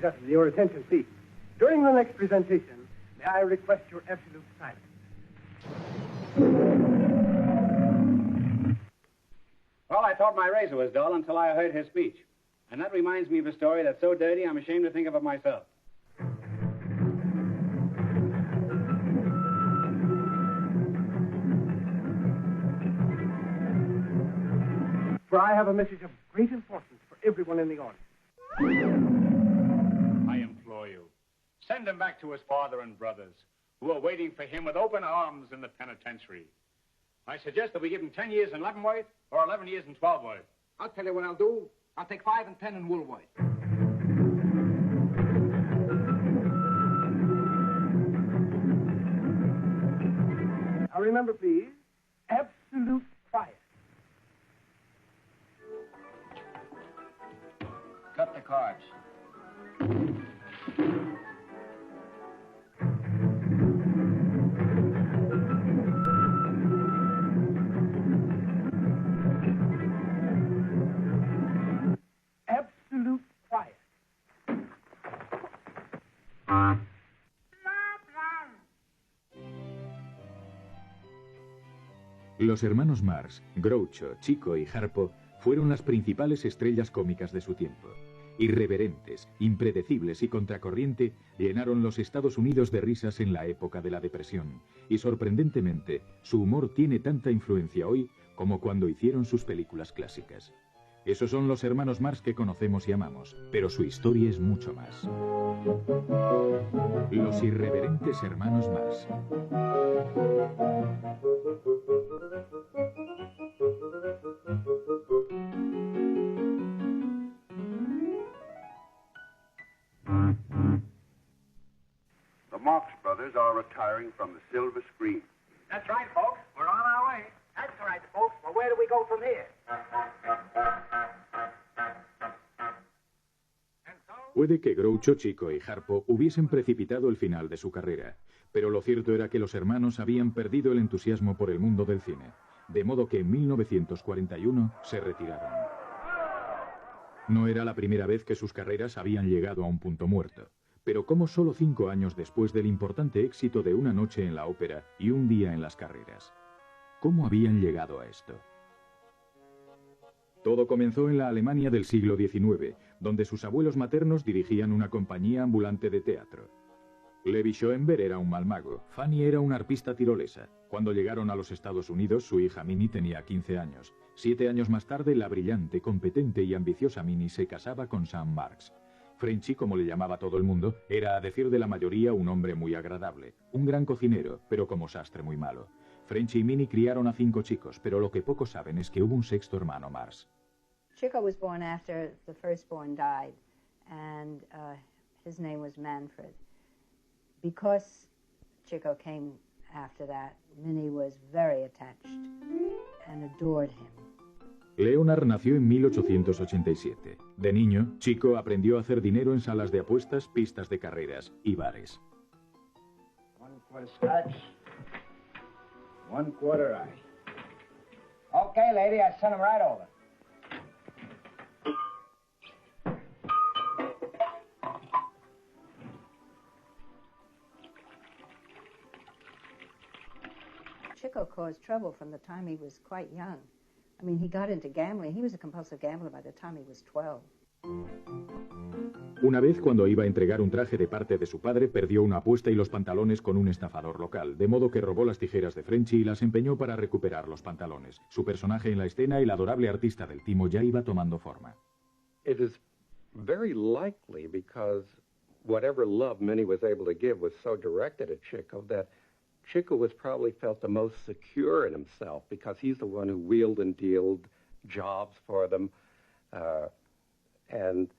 Gentlemen, your attention, please. During the next presentation, may I request your absolute silence? Well, I thought my razor was dull until I heard his speech. And that reminds me of a story that's so dirty I'm ashamed to think of it myself. For I have a message of great importance for everyone in the audience. I implore you, send him back to his father and brothers, who are waiting for him with open arms in the penitentiary. I suggest that we give him 10 years in Leavenworth or 11 years in Twelveworth. I'll tell you what I'll do. I'll take 5 and 10 in Woolworth. Now remember, please, absolute quiet. Cut the cards. Absolute quiet. Los hermanos Marx, Groucho, Chico y Harpo fueron las principales estrellas cómicas de su tiempo. Irreverentes, impredecibles y contracorriente, llenaron los Estados Unidos de risas en la época de la Depresión. Y sorprendentemente, su humor tiene tanta influencia hoy como cuando hicieron sus películas clásicas. Esos son los hermanos Marx que conocemos y amamos, pero su historia es mucho más. Los irreverentes hermanos Marx. The Marx Brothers are retiring from the silver screen. That's right, folks. We're on our way. That's right, folks. Well, where do we go from here? Puede que Groucho, Chico y Harpo hubiesen precipitado el final de su carrera, pero lo cierto era que los hermanos habían perdido el entusiasmo por el mundo del cine, de modo que en 1941 se retiraron. No era la primera vez que sus carreras habían llegado a un punto muerto, pero como solo 5 años después del importante éxito de Una noche en la ópera y Un día en las carreras. ¿Cómo habían llegado a esto? Todo comenzó en la Alemania del siglo XIX, donde sus abuelos maternos dirigían una compañía ambulante de teatro. Levi Schoenberg era un mal mago, Fanny era una arpista tirolesa. Cuando llegaron a los Estados Unidos, su hija Minnie tenía 15 años. 7 años más tarde, la brillante, competente y ambiciosa Minnie se casaba con Sam Marx. Frenchy, como le llamaba todo el mundo, era, a decir de la mayoría, un hombre muy agradable, un gran cocinero, pero como sastre muy malo. Frenchy y Minnie criaron a 5 chicos, pero lo que pocos saben es que hubo un sexto hermano Marx. Chico was born after the firstborn died, and his name was Manfred. Because Chico came after that, Minnie was very attached and adored him. Leonard nació en 1887. De niño, Chico aprendió a hacer dinero en salas de apuestas, pistas de carreras y bares. 1 Scotch, 1 rye. Okay, lady, I sent him right over. Chico caused trouble from the time he was quite young. I mean, he got into gambling. He was a compulsive gambler by the time he was 12. Una vez, cuando iba a entregar un traje de parte de su padre, perdió una apuesta y los pantalones con un estafador local, de modo que robó las tijeras de Frenchy y las empeñó para recuperar los pantalones. Su personaje en la escena, el adorable artista del timo, ya iba tomando forma. It is very likely because whatever love Minnie was able to give was so directed at Chico that Chico was probably felt the most secure in himself because he's the one who wheeled and dealed jobs for them. And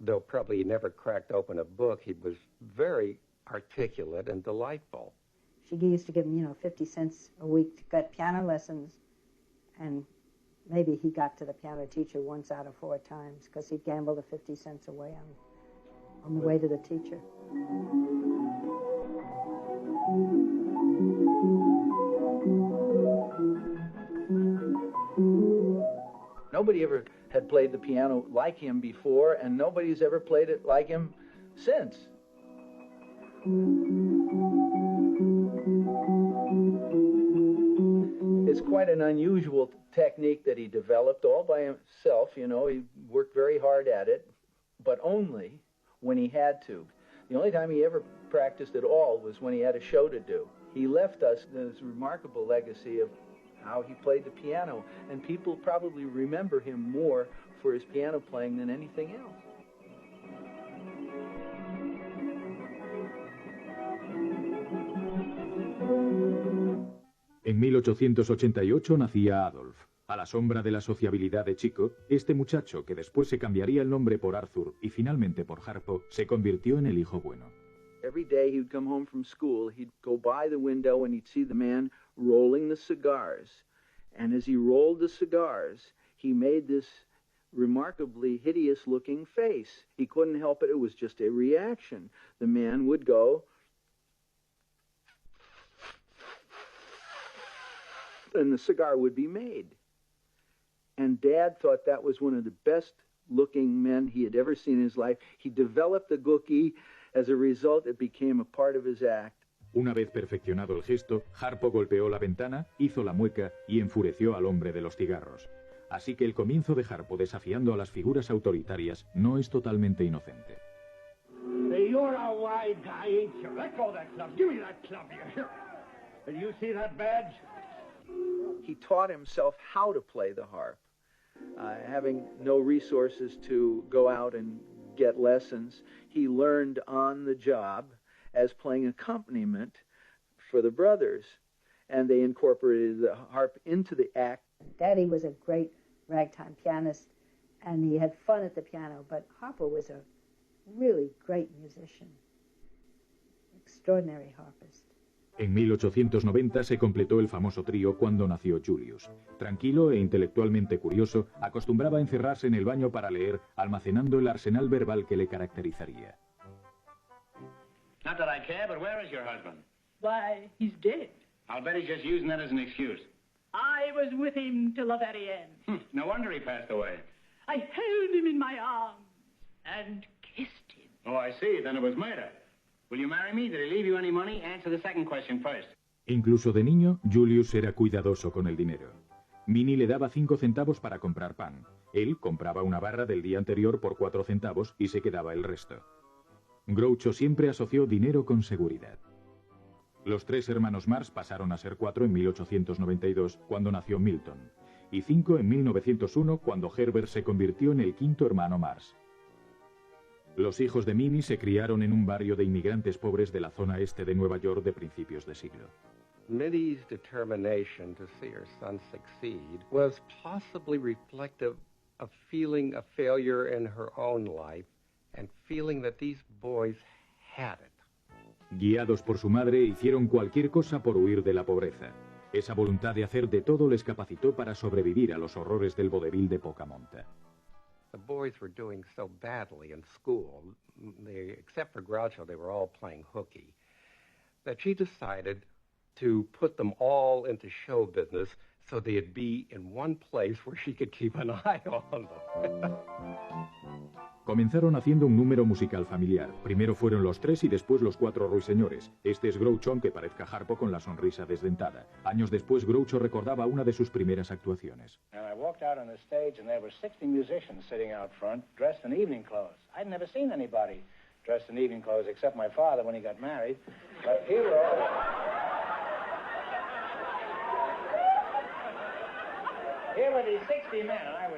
though probably he never cracked open a book, he was very articulate and delightful. She used to give him, 50 cents a week to get piano lessons. And maybe he got to the piano teacher once out of 4 times because he gambled the 50 cents away on the way to the teacher. Nobody ever had played the piano like him before, and nobody's ever played it like him since. It's quite an unusual technique that he developed all by himself. You know, he worked very hard at it, but only when he had to. The only time he ever practiced at all was when he had a show to do. He left us this remarkable legacy of how he played the piano, and people probably remember him more for his piano playing than anything else. En 1888 nacía Adolf. A la sombra de la sociabilidad de chico, este muchacho, que después se cambiaría el nombre por Arthur y finalmente por Harpo, se convirtió en el hijo bueno. Every day he would come home from school, he'd go by the window and he'd see the man rolling the cigars. And as he rolled the cigars, he made this remarkably hideous-looking face. He couldn't help it. It was just a reaction. The man would go, and the cigar would be made. And Dad thought that was one of the best-looking men he had ever seen in his life. He developed the gookie. As a result, it became a part of his act. Una vez perfeccionado el gesto, Harpo golpeó la ventana, hizo la mueca y enfureció al hombre de los cigarros. Así que el comienzo de Harpo desafiando a las figuras autoritarias no es totalmente inocente. Hey, you're a wide guy, ain't you? Let go of that club. Give me that club, you hear? Do you see that badge? He taught himself how to play the harp. Having no resources to go out and get lessons, he learned on the job as playing accompaniment for the brothers, and they incorporated the harp into the act. Daddy was a great ragtime pianist, and he had fun at the piano, but Harpo was a really great musician, extraordinary harpist. En 1890 se completó el famoso trío cuando nació Julius. Tranquilo e intelectualmente curioso, acostumbraba a encerrarse en el baño para leer, almacenando el arsenal verbal que le caracterizaría. Not that I care, but where is your husband? Why, he's dead. I'll bet he's just using that as an excuse. I was with him till the very end. No wonder he passed away. I held him in my arms and kissed him. Oh, I see. Then it was murder. Will you marry me? Did he leave you any money? Answer the second question first. Incluso de niño, Julius era cuidadoso con el dinero. Minnie le daba 5 centavos para comprar pan. Él compraba una barra del día anterior por 4 centavos y se quedaba el resto. Groucho siempre asoció dinero con seguridad. Los 3 hermanos Mars pasaron a ser 4 en 1892, cuando nació Milton, y 5 en 1901, cuando Herbert se convirtió en el 5º hermano Mars. Los hijos de Minnie se criaron en un barrio de inmigrantes pobres de la zona este de Nueva York de principios de siglo. Minnie's determination to see her son succeed was possibly reflective of feeling a failure in her own life and feeling that these boys had it. Guiados por su madre, hicieron cualquier cosa por huir de la pobreza. Esa voluntad de hacer de todo les capacitó para sobrevivir a los horrores del vodevil de poca monta. The boys were doing so badly in school, except for Groucho, they were all playing hooky, that she decided to put them all into show business so they'd be in one place where she could keep an eye on them. Comenzaron haciendo un número musical familiar. Primero fueron los 3 y después los 4 ruiseñores. Este es Groucho, aunque parezca Harpo con la sonrisa desdentada. Años después, Groucho recordaba una de sus primeras actuaciones. And I walked out on the stage, and there were 60 musicians sitting out front, dressed in evening clothes. I'd never seen anybody dressed in evening clothes except my father when he got married. But here were all... Here were these 60 men, and I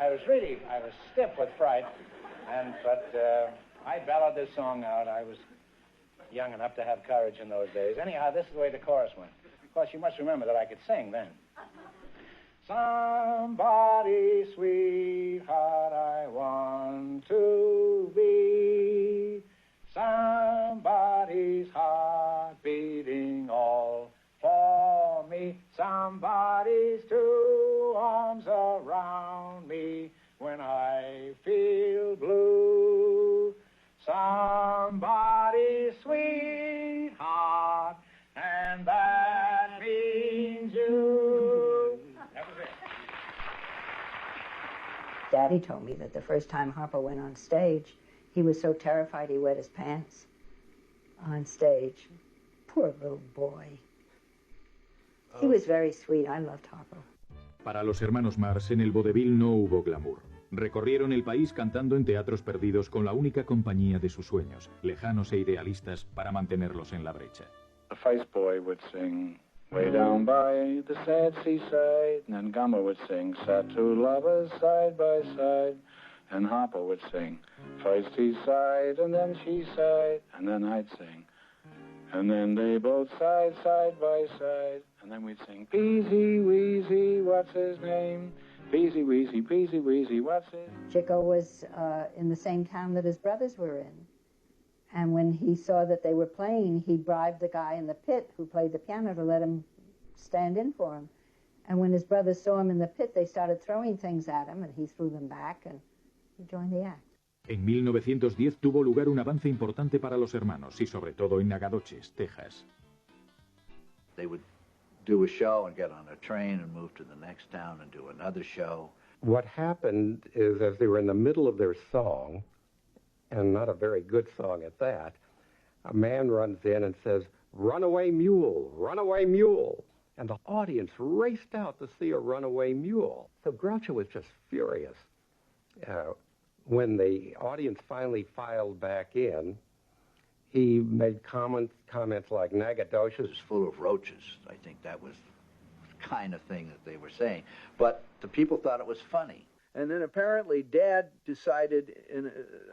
was stiff with fright. But I bellowed this song out. I was young enough to have courage in those days. Anyhow, this is the way the chorus went. Of course, you must remember that I could sing then. Somebody's sweetheart I want to be. Somebody's heart beating all for me. Somebody's 2 arms around me. When I feel blue, somebody's sweetheart, and that means you. That was it. Daddy told me that the first time Harpo went on stage, He was so terrified he wet his pants on stage. Poor little boy. He was very sweet. I loved Harpo. Para los hermanos Mars, en el vodevil no hubo glamour. Recorrieron el país cantando en teatros perdidos con la única compañía de sus sueños, lejanos e idealistas, para mantenerlos en la brecha. The face boy would sing, way down by the sad seaside, and then Gummer would sing, sat two lovers side by side, and Harper would sing, first he sighed, and then she sighed, and then I'd sing, and then they both sighed side by side, and then we'd sing, Peasy Weezy, what's his name? Peasy Weezy, what's his? Chico was in the same town that his brothers were in. And when he saw that they were playing, he bribed the guy in the pit who played the piano to let him stand in for him. And when his brothers saw him in the pit, they started throwing things at him, and he threw them back, and he joined the act. En 1910 tuvo lugar un avance importante para los hermanos, y sobre todo en Nagadoches, Texas. They would do a show and get on a train and move to the next town and do another show. What happened is, as they were in the middle of their song, and not a very good song at that, a man runs in and says, "Runaway mule, runaway mule." And the audience raced out to see a runaway mule. So Groucho was just furious. When the audience finally filed back in, he made comments like Nagadoches is full of roaches. I think that was the kind of thing that they were saying. But the people thought it was funny. And then apparently Dad decided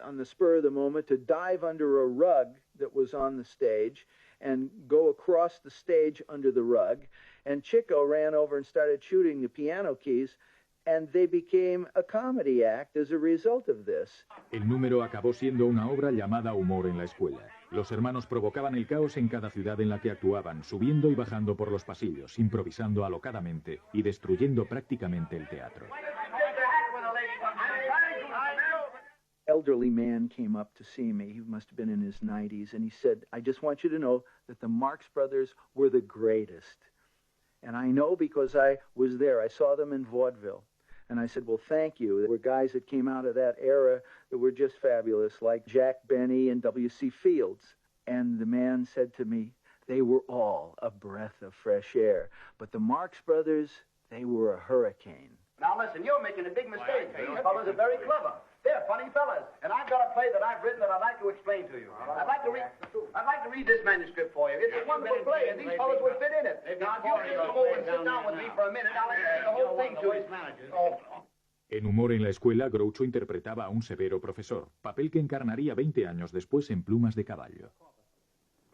on the spur of the moment to dive under a rug that was on the stage and go across the stage under the rug. And Chico ran over and started shooting the piano keys, and they became a comedy act as a result of this. El número acabó siendo una obra llamada Humor en la Escuela. Los hermanos provocaban el caos en cada ciudad en la que actuaban, subiendo y bajando por los pasillos, improvisando alocadamente y destruyendo prácticamente el teatro. Elderly man came up to see me. He must have been in his 90s, and he said, "I just want you to know that the Marx Brothers were the greatest." And I know because I was there. I saw them in vaudeville. And I said, "Well, thank you." There were guys that came out of that era that were just fabulous, like Jack Benny and W.C. Fields. And the man said to me, they were all a breath of fresh air. But the Marx Brothers, they were a hurricane. Now listen, you're making a big mistake. These fellas are very clever. They're funny fellas. And I've got a play that I've written that I'd like to explain to you. I'd like to read this manuscript for you. It's a wonderful play, and these fellas would fit in it. Now, if you'll come over and sit down with me for a minute, I'll explain the whole thing to you. En Humor en la Escuela, Groucho interpretaba a un severo profesor, papel que encarnaría 20 años después en Plumas de Caballo.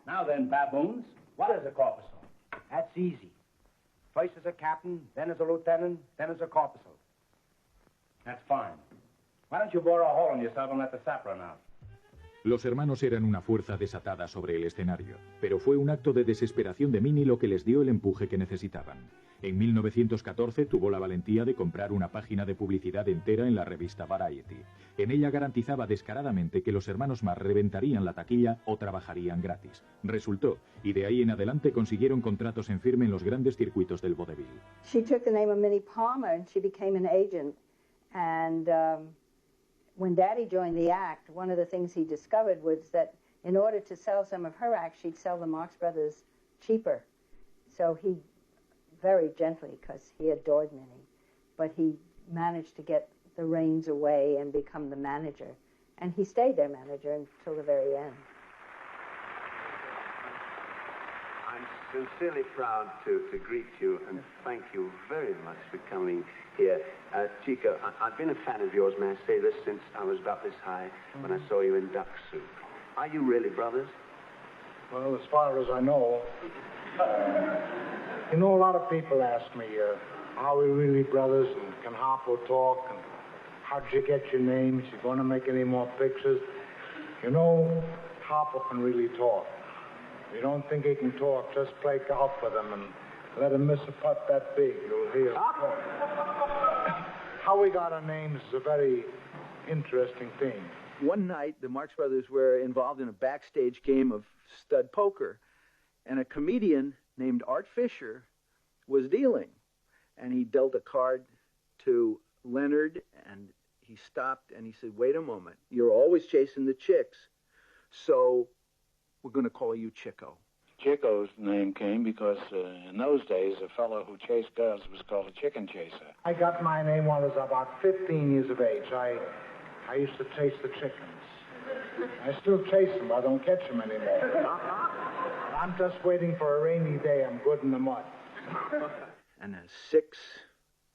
Now then, baboons, what is a corpuscle? That's easy. First is a captain, then is a lieutenant, then is a corpuscle. That's fine. Why don't you bore a hole in yourself and let the sap run out? Los hermanos eran una fuerza desatada sobre el escenario, pero fue un acto de desesperación de Minnie lo que les dio el empuje que necesitaban. En 1914 tuvo la valentía de comprar una página de publicidad entera en la revista Variety. En ella garantizaba descaradamente que los hermanos Marx reventarían la taquilla o trabajarían gratis. Resultó, y de ahí en adelante consiguieron contratos en firme en los grandes circuitos del vodevil. She took the name of Minnie Palmer and she became an agent. And when Daddy joined the act, one of the things he discovered was that in order to sell some of her acts, she'd sell the Marx Brothers cheaper. So he, very gently, because he adored Minnie, but he managed to get the reins away and become the manager. And he stayed their manager until the very end. I'm sincerely proud to greet you and thank you very much for coming here. Chico, I've been a fan of yours, may I say this, since I was about this high when I saw you in Duck Soup. Are you really brothers? Well, as far as I know. You know, a lot of people ask me, are we really brothers, and can Harpo talk, and how'd you get your names, you going to make any more pictures? You know, Harpo can really talk. If you don't think he can talk, just play golf with him and let him miss a putt that big, you'll hear. How we got our names is a very interesting thing. One night, the Marx Brothers were involved in a backstage game of stud poker, and a comedian named Art Fisher was dealing. And he dealt a card to Leonard, and he stopped and he said, wait a moment, you're always chasing the chicks, so we're going to call you Chico. Chico's name came because in those days, a fellow who chased girls was called a chicken chaser. I got my name when I was about 15 years of age. I used to chase the chickens. I still chase them. I don't catch them anymore. I'm just waiting for a rainy day. I'm good in the mud. And at 6,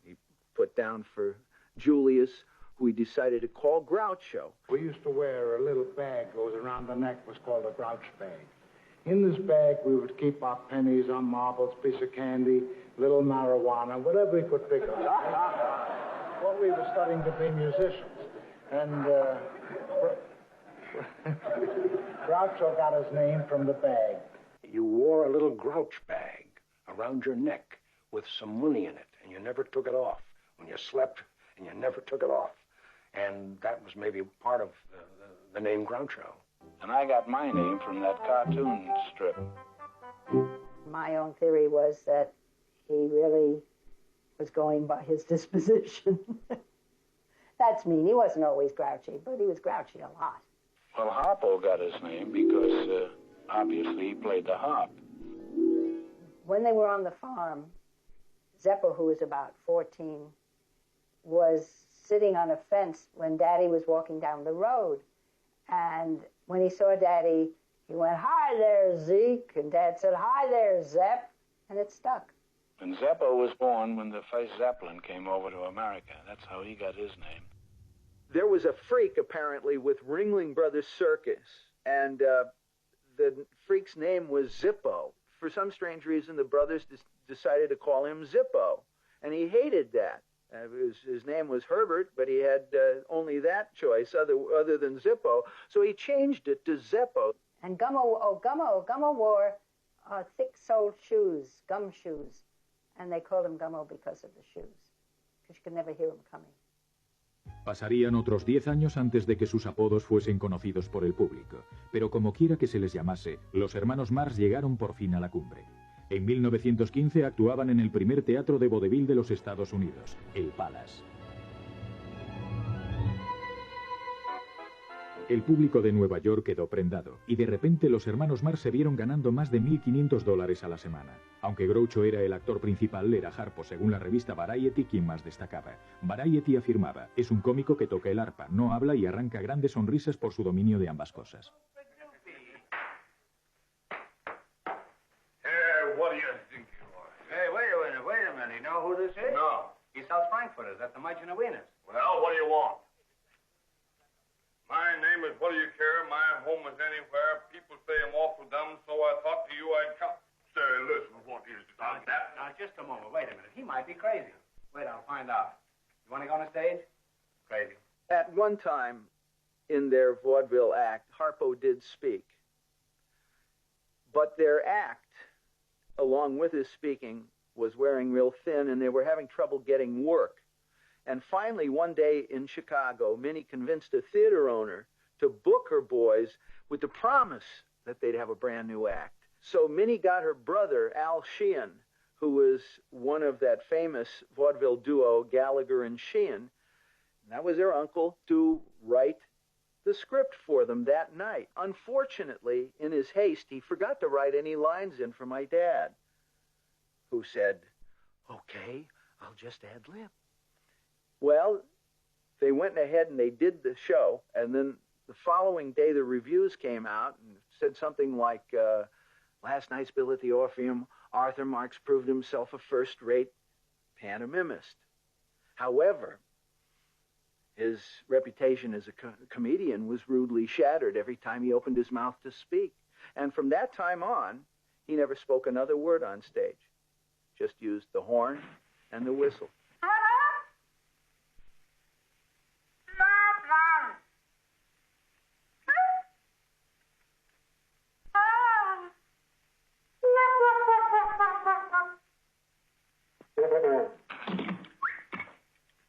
he put down for Julius, who he decided to call Groucho. We used to wear a little bag goes around the neck, was called a grouch bag. In this bag, we would keep our pennies, our marbles, piece of candy, little marijuana, whatever we could pick up. Well, we were studying to be musicians. And Groucho got his name from the bag. You wore a little grouch bag around your neck with some money in it, and you never took it off. When you slept, and you never took it off. And that was maybe part of the name Groucho. And I got my name from that cartoon strip. My own theory was that he really was going by his disposition. That's mean. He wasn't always grouchy, but he was grouchy a lot. Well, Harpo got his name because, obviously, he played the harp. When they were on the farm, Zeppo, who was about 14, was sitting on a fence when Daddy was walking down the road. And when he saw Daddy, he went, "Hi there, Zeke." And Dad said, "Hi there, Zepp." And it stuck. And Zeppo was born when the first Zeppelin came over to America. That's how he got his name. There was a freak, apparently, with Ringling Brothers Circus, and the freak's name was Zippo. For some strange reason, the brothers decided to call him Zippo, and he hated that. His name was Herbert, but he had only that choice other than Zippo, so he changed it to Zeppo. And Gummo wore thick-soled shoes, gum shoes, and they called him Gummo because of the shoes, because you could never hear him coming. Pasarían otros 10 años antes de que sus apodos fuesen conocidos por el público, pero como quiera que se les llamase, los hermanos Marx llegaron por fin a la cumbre. En 1915 actuaban en el primer teatro de vodevil de los Estados Unidos, el Palace. El público de Nueva York quedó prendado, y de repente los hermanos Marx se vieron ganando más de $1.500 a la semana. Aunque Groucho era el actor principal, era Harpo, según la revista Variety, quien más destacaba. Variety afirmaba, es un cómico que toca el arpa, no habla y arranca grandes sonrisas por su dominio de ambas cosas. What do you think you are? Hey, wait a minute. You know who this is? No. He sells frankfurters at the Merchant of Venus. Well, what do you want? My name is What Do You Care? My home is anywhere. People say I'm awful dumb, so I thought to you I'd come. Say, listen, what is it? Now, just a moment. Wait a minute. He might be crazy. Wait, I'll find out. You want to go on the stage? Crazy. At one time in their vaudeville act, Harpo did speak. But their act, along with his speaking, was wearing real thin, and they were having trouble getting work. And finally, one day in Chicago, Minnie convinced a theater owner to book her boys with the promise that they'd have a brand new act. So Minnie got her brother, Al Sheehan, who was one of that famous vaudeville duo, Gallagher and Sheehan, and that was their uncle, to write the script for them that night. Unfortunately, in his haste, he forgot to write any lines in for my dad, who said, "Okay, I'll just ad-lib." Well, they went ahead and they did the show, and then the following day the reviews came out and said something like, last night's bill at the Orpheum, Arthur Marx proved himself a first-rate pantomimist. However, his reputation as a comedian was rudely shattered every time he opened his mouth to speak. And from that time on, he never spoke another word on stage, just used the horn and the whistle.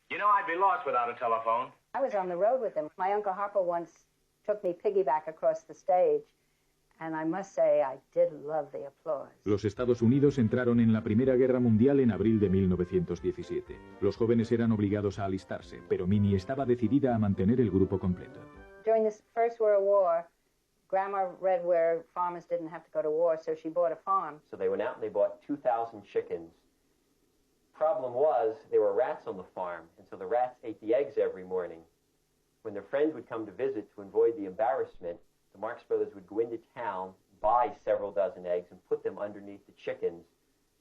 You know, I'd be lost without a telephone. I was on the road with him. My Uncle Harpo once took me piggyback across the stage, And I must say, I did love the applause. Los Estados Unidos entraron en la Primera Guerra Mundial en abril de 1917. Los jóvenes eran obligados a alistarse, pero Minnie estaba decidida a mantener el grupo completo. During the First World War, Grandma read where farmers didn't have to go to war, so she bought a farm. So they went out and they bought 2,000 chickens. Problem was, there were rats on the farm, and so the rats ate the eggs every morning. When their friends would come to visit to avoid the embarrassment, the Marx Brothers would go into town, buy several dozen eggs, and put them underneath the chickens.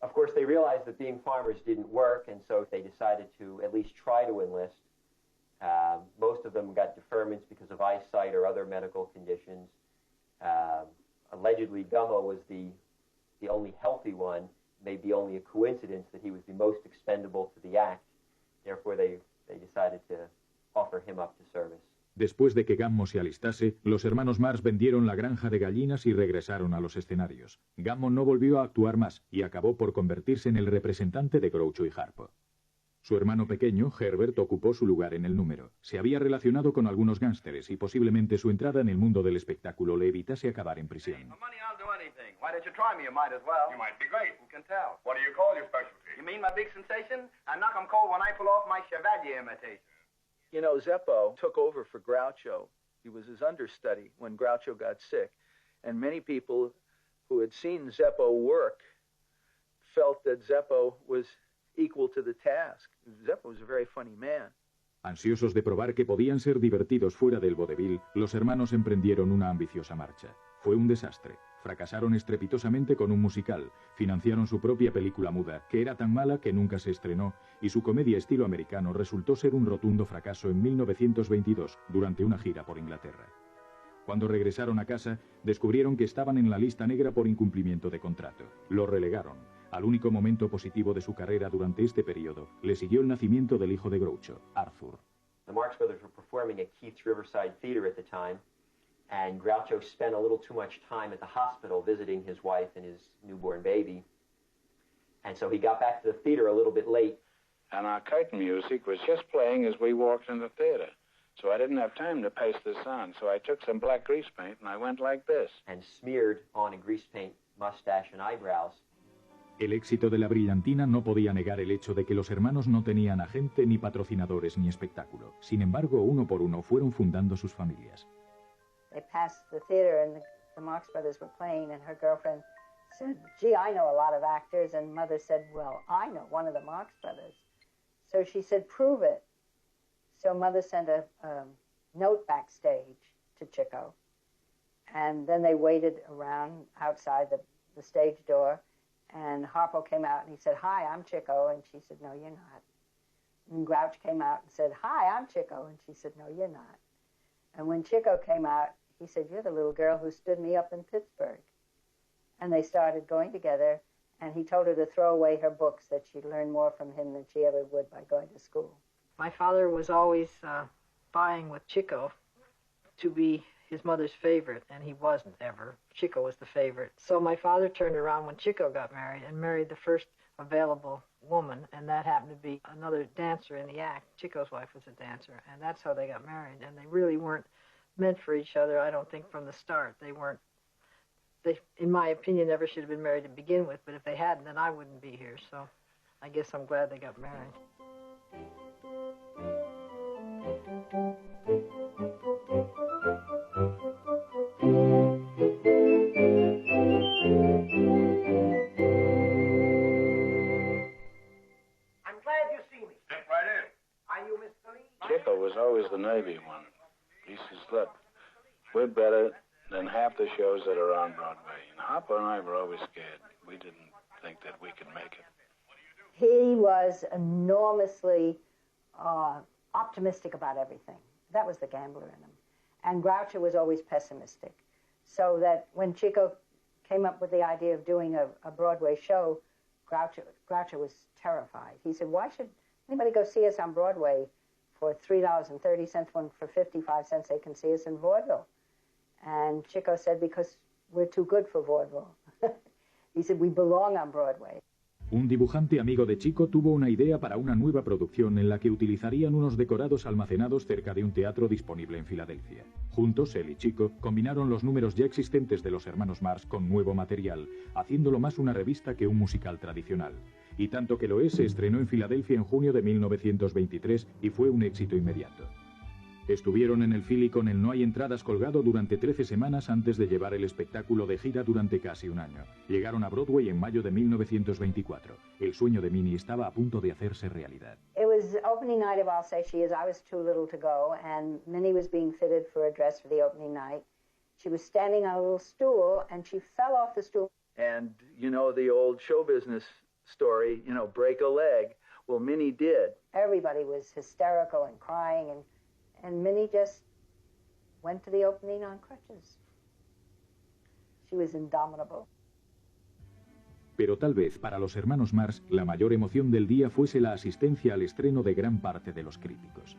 Of course, they realized that being farmers didn't work, and so they decided to at least try to enlist. Most of them got deferments because of eyesight or other medical conditions. Allegedly, Gummo was the only healthy one. Maybe only a coincidence that he was the most expendable to the act. Therefore, they decided to offer him up to service. Después de que Gammo se alistase, los hermanos Marx vendieron la granja de gallinas y regresaron a los escenarios. Gammo no volvió a actuar más y acabó por convertirse en el representante de Groucho y Harpo. Su hermano pequeño, Herbert, ocupó su lugar en el número. Se había relacionado con algunos gángsteres y posiblemente su entrada en el mundo del espectáculo le evitase acabar en prisión. Money, I'll do anything. Why don't you try me? You might as well. You might be great. Who can tell? What do you call your specialty? You mean my big sensation? I knock 'em cold when I pull off my Chevalier imitation. You know, Zeppo took over for Groucho. He was his understudy when Groucho got sick. And many people who had seen Zeppo work felt that Zeppo was equal to the task. Zeppo was a very funny man. Ansiosos de probar que podían ser divertidos fuera del vodevil, los hermanos emprendieron una ambiciosa marcha. Fue un desastre. Fracasaron estrepitosamente con un musical, financiaron su propia película muda, que era tan mala que nunca se estrenó, y su comedia estilo americano resultó ser un rotundo fracaso en 1922, durante una gira por Inglaterra. Cuando regresaron a casa, descubrieron que estaban en la lista negra por incumplimiento de contrato. Lo relegaron. Al único momento positivo de su carrera durante este periodo, le siguió el nacimiento del hijo de Groucho, Arthur. The Marx Brothers were performing at Keith's Riverside Theater at the time, and Groucho spent a little too much time at the hospital visiting his wife and his newborn baby. And so he got back to the theater a little bit late. And our curtain music was just playing as we walked in the theater. So I didn't have time to paste this on, so I took some black grease paint and I went like this. And smeared on a grease paint mustache and eyebrows. El éxito de la brillantina no podía negar el hecho de que los hermanos no tenían agente, ni patrocinadores, ni espectáculo. Sin embargo, uno por uno fueron fundando sus familias. They passed the theater and the Marx Brothers were playing, and her girlfriend said, "Gee, I know a lot of actors." And Mother said, "Well, I know one of the Marx Brothers." So she said, "Prove it." So Mother sent a note backstage to Chico. And then they waited around outside the stage door. And Harpo came out and he said, "Hi, I'm Chico." And she said, "No, you're not." And Grouch came out and said, "Hi, I'm Chico." And she said, "No, you're not." And when Chico came out, he said, "You're the little girl who stood me up in Pittsburgh." And they started going together, and he told her to throw away her books, that she'd learn more from him than she ever would by going to school. My father was always vying with Chico to be his mother's favorite, and he wasn't ever. Chico was the favorite. So my father turned around when Chico got married and married the first available woman, and that happened to be another dancer in the act. Chico's wife was a dancer, and that's how they got married. And they really weren't meant for each other, I don't think, from the start. They, in my opinion, never should have been married to begin with, but if they hadn't, then I wouldn't be here. So I guess I'm glad they got married. Chico was always the Navy one. He says, "Look, we're better than half the shows that are on Broadway." And Harpo and I were always scared. We didn't think that we could make it. He was enormously optimistic about everything. That was the gambler in him. And Groucho was always pessimistic. So that when Chico came up with the idea of doing a Broadway show, Groucho was terrified. He said, "Why should anybody go see us on Broadway for $3.30 when for 55 cents they can see us in vaudeville?" And Chico said, "Because we're too good for vaudeville." He said, "We belong on Broadway." Un dibujante amigo de Chico tuvo una idea para una nueva producción en la que utilizarían unos decorados almacenados cerca de un teatro disponible en Filadelfia. Juntos, él y Chico combinaron los números ya existentes de los hermanos Marx con nuevo material, haciéndolo más una revista que un musical tradicional. Y tanto que lo es, se estrenó en Filadelfia en junio de 1923 y fue un éxito inmediato. Estuvieron en el Philly con el No hay entradas colgado durante 13 semanas antes de llevar el espectáculo de gira durante casi un año. Llegaron a Broadway en mayo de 1924. El sueño de Minnie estaba a punto de hacerse realidad. It was the opening night of I'll Say She Is. I was too little to go, and Minnie was being fitted for a dress for the opening night. She was standing on a little stool, and she fell off the stool. And, you know, the old show business story, you know, break a leg. Well, Minnie did. Everybody was hysterical and crying, and Minnie just went to the opening on crutches. She was indomitable. Pero tal vez para los hermanos Marx la mayor emoción del día fuese la asistencia al estreno de gran parte de los críticos.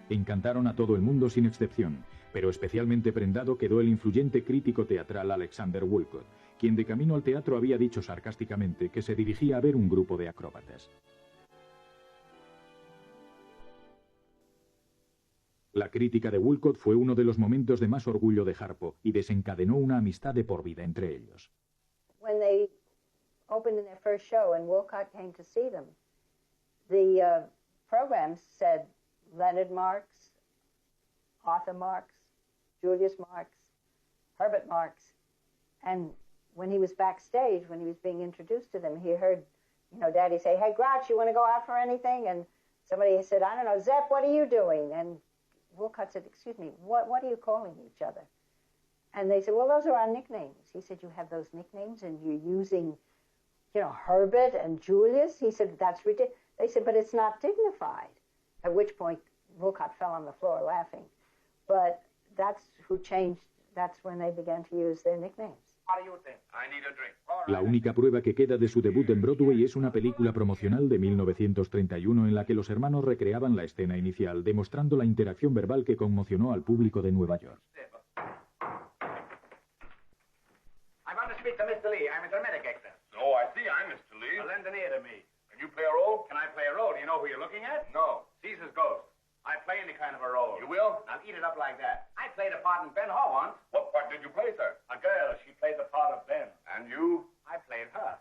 Encantaron a todo el mundo sin excepción, pero especialmente prendado quedó el influyente crítico teatral Alexander Woollcott, quien de camino al teatro había dicho sarcásticamente que se dirigía a ver un grupo de acróbatas. La crítica de Woollcott fue uno de los momentos de más orgullo de Harpo y desencadenó una amistad de por vida entre ellos. When they opened in their first show and Woollcott came to see them, the programs said Leonard Marx, Arthur Marx, Julius Marx, Herbert Marx, and when he was backstage, when he was being introduced to them, he heard, you know, Daddy say, "Hey, Grouch, you want to go out for anything?" And somebody said, "I don't know, Zepp, what are you doing?" And Woollcott said, "Excuse me, what are you calling each other?" And they said, "Well, those are our nicknames." He said, "You have those nicknames and you're using, you know, Herbert and Julius?" He said, "That's ridiculous." They said, "But it's not dignified." At which point, Woollcott fell on the floor laughing. But that's who changed, that's when they began to use their nicknames. What do you think? I need a drink. La única prueba que queda de su debut en Broadway es una película promocional de 1931 en la que los hermanos recreaban la escena inicial, demostrando la interacción verbal que conmocionó al público de Nueva York. I want to speak to Mr. Lee. I'm a dramatic actor. Oh, I see. I'm Mr. Lee. Well, lend an ear to me. Can you play a role? Can I play a role? Do you know who you're looking at? No. Caesar's ghost. I play any kind of a role. You will? Now eat it up like that. I played a part in Ben Hur once. What part did you play, sir? A girl. She played the part of Ben. And you? I played her.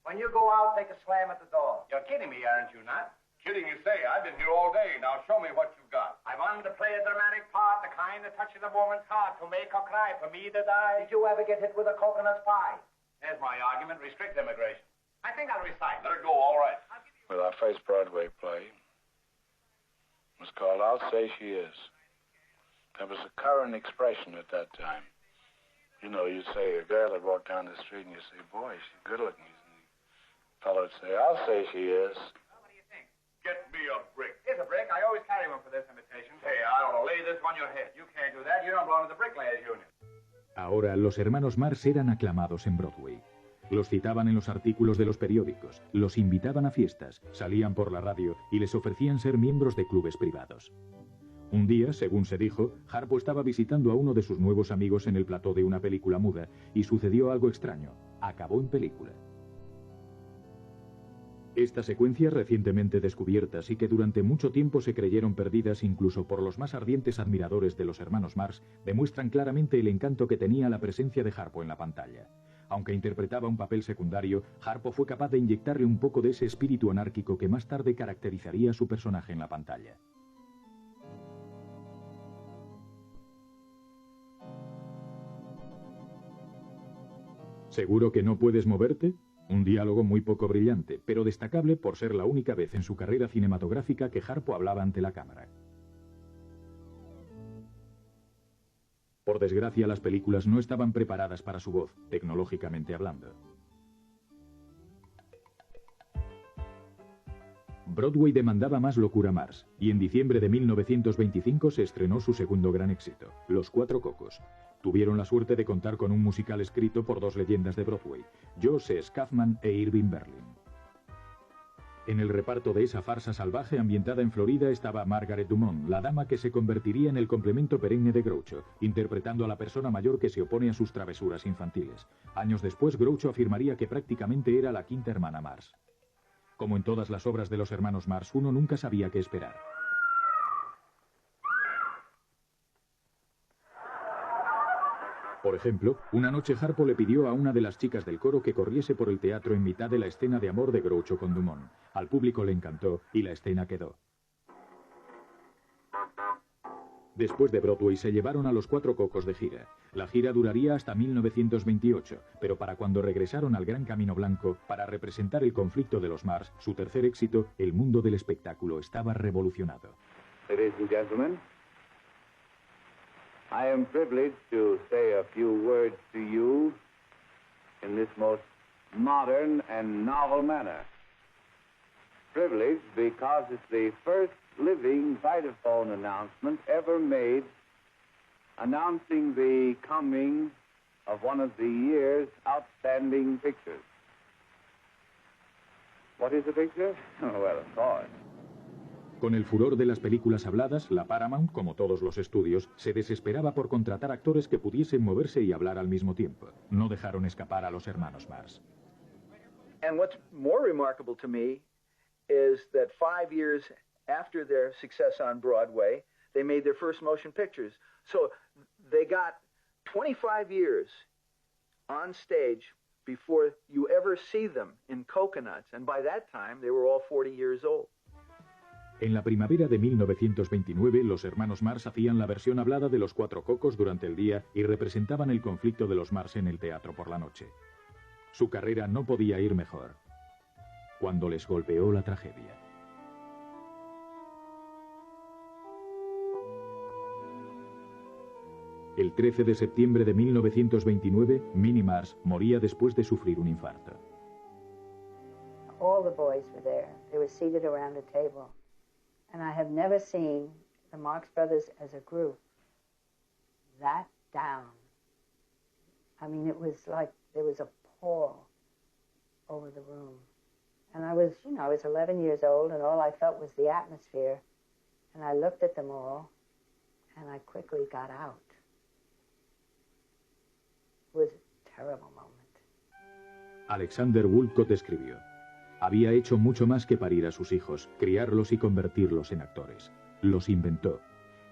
When you go out, take a slam at the door. You're kidding me, aren't you, not? Kidding, you say. I've been here all day. Now show me what you've got. I wanted to play a dramatic part, the kind that touches a woman's heart, to make her cry, for me to die. Did you ever get hit with a coconut pie? There's my argument. Restrict immigration. I think I'll recite. Let it go, all right. Well, our first Broadway play was called I'll Say She Is. That was a current expression at that time. You know, you'd say a girl would walk down the street and you'd say, "Boy, she's good looking." And the fellow would say, "I'll say she is." What do you think? Get me a brick. Here's a brick. I always carry one for this invitation. Hey, I don't know. Lay this on your head. You can't do that. You don't belong to the Bricklayers Union. Ahora, los hermanos Marx eran aclamados en Broadway. Los citaban en los artículos de los periódicos, los invitaban a fiestas, salían por la radio y les ofrecían ser miembros de clubes privados. Un día, según se dijo, Harpo estaba visitando a uno de sus nuevos amigos en el plató de una película muda y sucedió algo extraño. Acabó en película. Estas secuencias recientemente descubiertas y que durante mucho tiempo se creyeron perdidas incluso por los más ardientes admiradores de los hermanos Marx demuestran claramente el encanto que tenía la presencia de Harpo en la pantalla. Aunque interpretaba un papel secundario, Harpo fue capaz de inyectarle un poco de ese espíritu anárquico que más tarde caracterizaría a su personaje en la pantalla. ¿Seguro que no puedes moverte? Un diálogo muy poco brillante, pero destacable por ser la única vez en su carrera cinematográfica que Harpo hablaba ante la cámara. Por desgracia, las películas no estaban preparadas para su voz, tecnológicamente hablando. Broadway demandaba más locura Marx, y en diciembre de 1925 se estrenó su segundo gran éxito, Los Cuatro Cocos. Tuvieron la suerte de contar con un musical escrito por dos leyendas de Broadway, Joseph Kaufman e Irving Berlin. En el reparto de esa farsa salvaje ambientada en Florida estaba Margaret Dumont, la dama que se convertiría en el complemento perenne de Groucho, interpretando a la persona mayor que se opone a sus travesuras infantiles. Años después, Groucho afirmaría que prácticamente era la quinta hermana Marx. Como en todas las obras de los hermanos Marx, uno nunca sabía qué esperar. Por ejemplo, una noche Harpo le pidió a una de las chicas del coro que corriese por el teatro en mitad de la escena de amor de Groucho con Dumont. Al público le encantó y la escena quedó. Después de Broadway se llevaron a los Cuatro Cocos de gira. La gira duraría hasta 1928, pero para cuando regresaron al Gran Camino Blanco para representar el conflicto de los Marx, su tercer éxito, el mundo del espectáculo estaba revolucionado. Ladies and gentlemen, I am privileged to say a few words to you in this most modern and novel manner. Privileged because it's the first living Vitaphone announcement ever made announcing the coming of one of the year's outstanding pictures. What is the picture? Oh, well, of course. Con el furor de las películas habladas, la Paramount, como todos los estudios, se desesperaba por contratar actores que pudiesen moverse y hablar al mismo tiempo. No dejaron escapar a los hermanos Marx. And what's more remarkable to me is that 5 years after their success on Broadway, they made their first motion pictures. So they got 25 years on stage before you ever see them in Coconuts. And by that time, they were all 40 years old. En la primavera de 1929, los hermanos Marx hacían la versión hablada de Los Cuatro Cocos durante el día y representaban el conflicto de los Marx en el teatro por la noche. Su carrera no podía ir mejor, cuando les golpeó la tragedia. El 13 de septiembre de 1929, Minnie Marx moría después de sufrir un infarto. All the boys were there. They were seated around a table. And I have never seen the Marx Brothers as a group that down. I mean, it was like there was a pall over the room. And I was 11 years old, and all I felt was the atmosphere. And I looked at them all, and I quickly got out. It was a terrible moment. Alexander Woolcott escribió: había hecho mucho más que parir a sus hijos, criarlos y convertirlos en actores. Los inventó.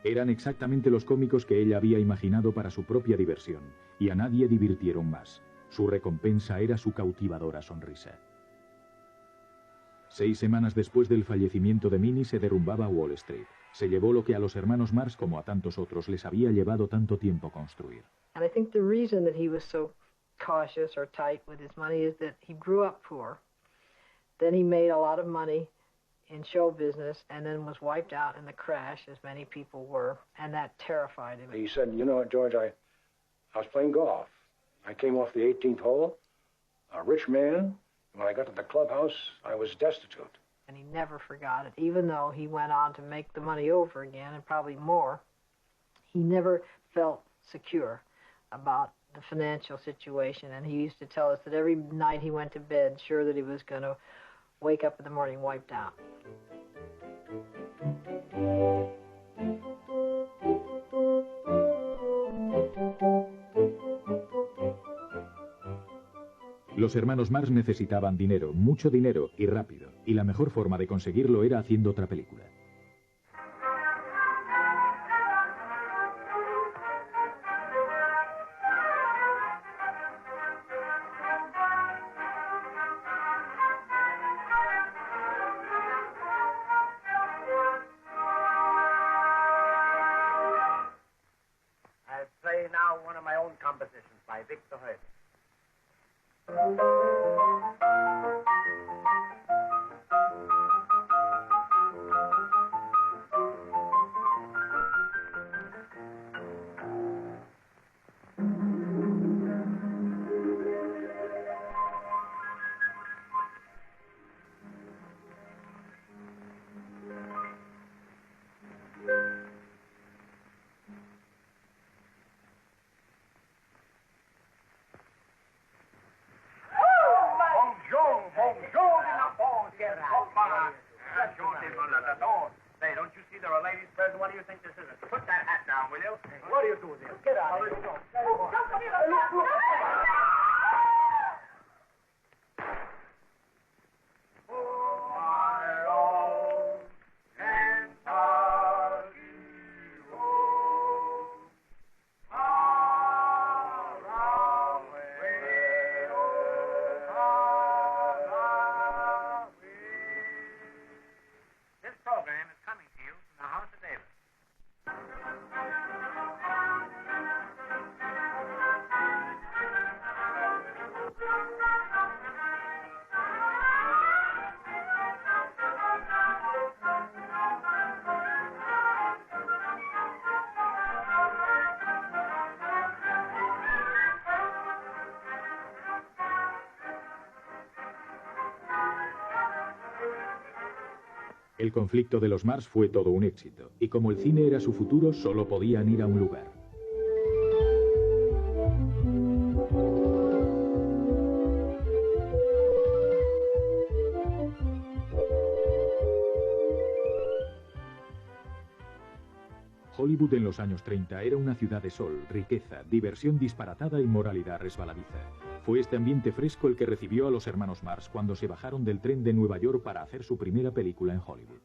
Eran exactamente los cómicos que ella había imaginado para su propia diversión, y a nadie divirtieron más. Su recompensa era su cautivadora sonrisa. 6 semanas después del fallecimiento de Minnie se derrumbaba Wall Street. Se llevó lo que a los hermanos Marx, como a tantos otros, les había llevado tanto tiempo construir. And I think the reason that he was so cautious or tight with his money is that he grew up poor. Then he made a lot of money in show business and then was wiped out in the crash, as many people were, and that terrified him. He said, you know what, George, I was playing golf. I came off the 18th hole, a rich man. When I got to the clubhouse, I was destitute. And he never forgot it, even though he went on to make the money over again, and probably more. He never felt secure about the financial situation, and he used to tell us that every night he went to bed sure that he was going to wake up in the morning wiped out. Los hermanos Marx necesitaban dinero, mucho dinero y rápido, y la mejor forma de conseguirlo era haciendo otra película. I play now one of my own compositions by Victor Hurt. ladies or a ladies present. What do you think this is? Put that hat down, will you? What are you doing here? Get out of here. This program is coming to you from the House of Davis. El conflicto de los Mars fue todo un éxito, y como el cine era su futuro, solo podían ir a un lugar. Hollywood en los años 30 era una ciudad de sol, riqueza, diversión disparatada y moralidad resbaladiza. Fue este ambiente fresco el que recibió a los hermanos Mars cuando se bajaron del tren de Nueva York para hacer su primera película en Hollywood.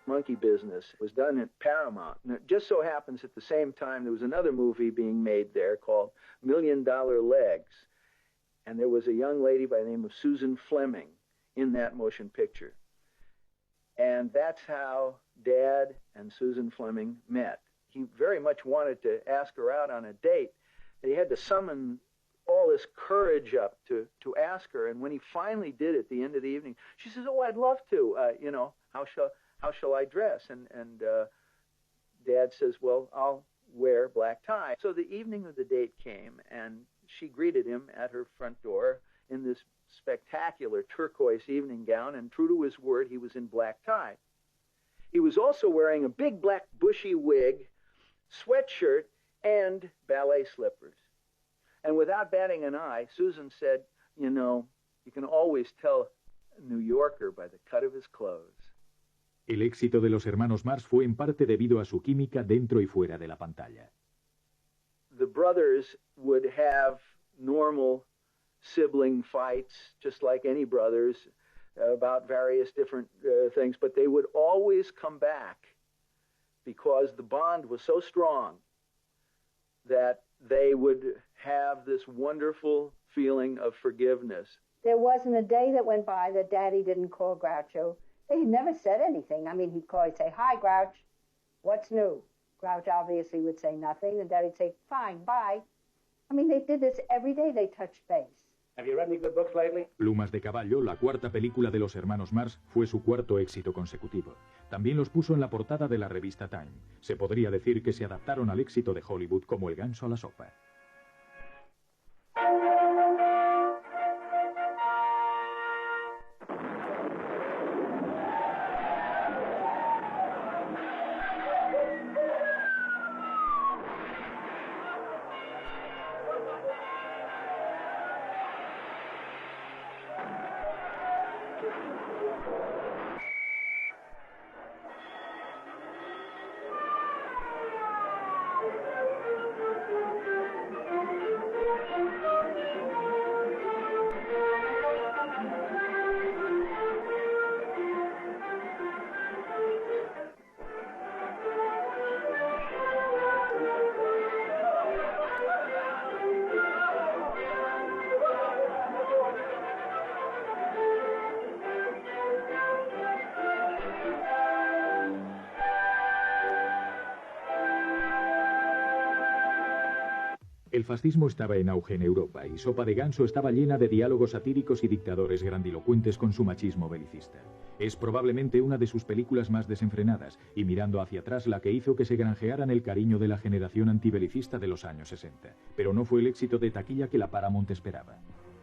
Monkey Business was done at Paramount. And it just so happens at the same time there was another movie being made there called $1 Million Legs. And there was a young lady by the name of Susan Fleming in that motion picture. And that's how Dad and Susan Fleming met. He very much wanted to ask her out on a date. He had to summon all this courage up to ask her. And when he finally did at the end of the evening, she says, "Oh, I'd love to. How shall I dress?" And Dad says, "Well, I'll wear black tie." So the evening of the date came, and she greeted him at her front door in this spectacular turquoise evening gown, and true to his word, he was in black tie. He was also wearing a big black bushy wig, sweatshirt, and ballet slippers. And without batting an eye, Susan said, "You can always tell a New Yorker by the cut of his clothes." El éxito de los hermanos Mars fue en parte debido a su química dentro y fuera de la pantalla. The brothers would have normal sibling fights, just like any brothers, about various different things, but they would always come back because the bond was so strong that they would have this wonderful feeling of forgiveness. There wasn't a day that went by that Daddy didn't call Groucho. He never said anything. I mean, he'd call, he'd say, "Hi, Grouch, what's new?" Grouch obviously would say nothing, and Daddy'd say, "Fine, bye." I mean, they did this every day. They touched base. Have you read any good books lately? Plumas de Caballo, la cuarta película de los hermanos Mars, fue su cuarto éxito consecutivo. También los puso en la portada de la revista Time. Se podría decir que se adaptaron al éxito de Hollywood como el ganso a la sopa. El fascismo estaba en auge en Europa y Sopa de Ganso estaba llena de diálogos satíricos y dictadores grandilocuentes con su machismo belicista. Es probablemente una de sus películas más desenfrenadas y mirando hacia atrás la que hizo que se granjearan el cariño de la generación antibelicista de los años 60. Pero no fue el éxito de taquilla que la Paramount esperaba.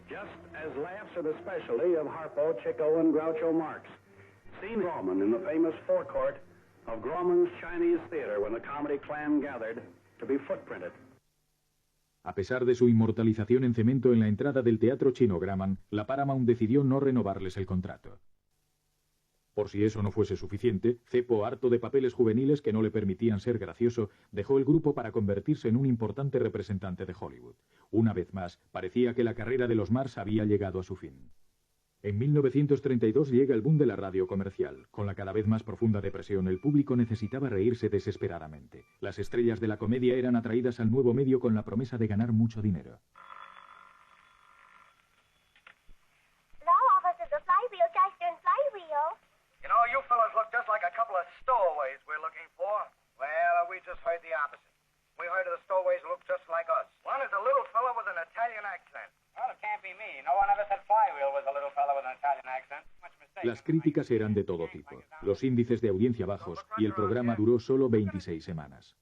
Just as laughs are the specialty of Harpo, Chico, and Groucho Marx. Seen Grauman in the famous forecourt of Grauman's Chinese Theater when the comedy clan gathered to be footprinted. A pesar de su inmortalización en cemento en la entrada del Teatro Chino Grauman, la Paramount decidió no renovarles el contrato. Por si eso no fuese suficiente, Cepo, harto de papeles juveniles que no le permitían ser gracioso, dejó el grupo para convertirse en un importante representante de Hollywood. Una vez más, parecía que la carrera de los Marx había llegado a su fin. En 1932 llega el boom de la radio comercial. Con la cada vez más profunda depresión, el público necesitaba reírse desesperadamente. Las estrellas de la comedia eran atraídas al nuevo medio con la promesa de ganar mucho dinero. Hello, officer, the flywheel, Chester and flywheel. You know, you fellas look just like a couple of stowaways we're looking for. Well, we just heard the opposite. We heard of the stowaways look just like us. One is a little fella with an Italian accent. Well, it can't be me. No one ever said Flywheel was a little fella with an Italian accent. Much mistake. Las críticas eran de todo tipo, los índices de audiencia bajos, y el programa duró solo 26 semanas.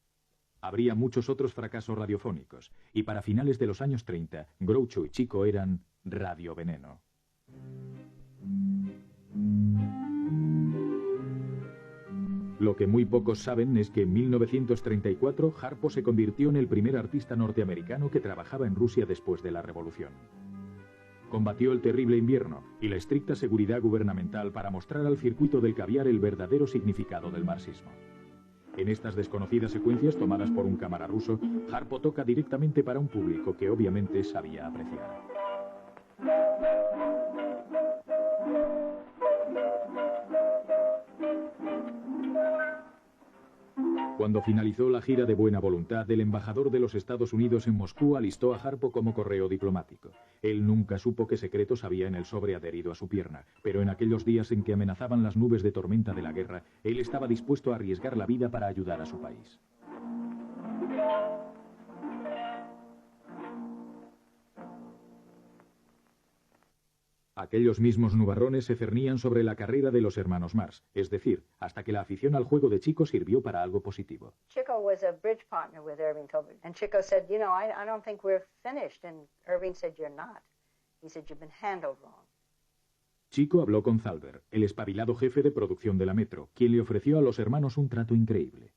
Habría muchos otros fracasos radiofónicos, y para finales de los años 30, Groucho y Chico eran Radio Veneno. Lo que muy pocos saben es que en 1934 Harpo se convirtió en el primer artista norteamericano que trabajaba en Rusia después de la Revolución. Combatió el terrible invierno y la estricta seguridad gubernamental para mostrar al circuito del caviar el verdadero significado del marxismo. En estas desconocidas secuencias tomadas por un cámara ruso, Harpo toca directamente para un público que obviamente sabía apreciar. Cuando finalizó la gira de buena voluntad, el embajador de los Estados Unidos en Moscú alistó a Harpo como correo diplomático. Él nunca supo qué secretos había en el sobre adherido a su pierna, pero en aquellos días en que amenazaban las nubes de tormenta de la guerra, él estaba dispuesto a arriesgar la vida para ayudar a su país. Aquellos mismos nubarrones se cernían sobre la carrera de los hermanos Marx, es decir, hasta que la afición al juego de Chico sirvió para algo positivo. Chico was a bridge partner with Irving Thalberg, and Chico said, you know, I don't think we're finished, and Irving said, you're not. He said, you've been handled wrong. Chico habló con Thalberg, el espabilado jefe de producción de la Metro, quien le ofreció a los hermanos un trato increíble.